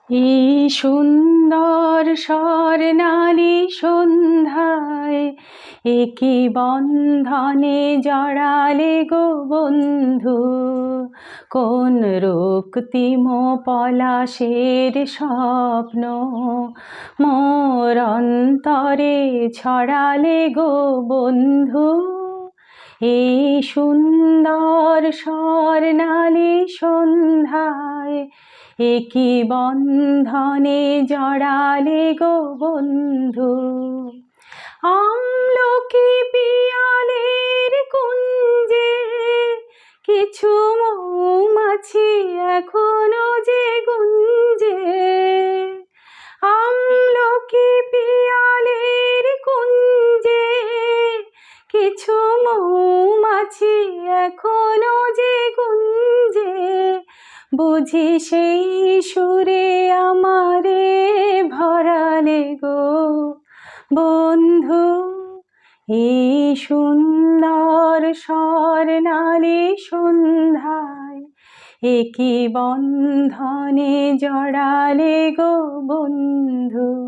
এই সুন্দর স্বর্ণালী সন্ধ্যায় একি বন্ধনে জড়ালে গো বন্ধু, কোন রক্তিম পলাশের স্বপ্ন মোর অন্তরে ছড়ালে গো বন্ধু। এই সুন্দর স্বর্ণালী সন্ধ্যায় একি বন্ধনে জড়ালে গো বন্ধু। আমলকি পিয়ালের কুঞ্জে কিছু মৌমাছি এখনো যে গুঞ্জে। আমলকি পিয়ালের কুঞ্জে কিছু মৌমাছি এখনো যে গুঞ্জে। বুঝি সেই সুরে আমারে ভরালে গো বন্ধু। এই সুন্দর স্বর্ণালী সন্ধ্যায় একি বন্ধনে জড়ালে গো বন্ধু।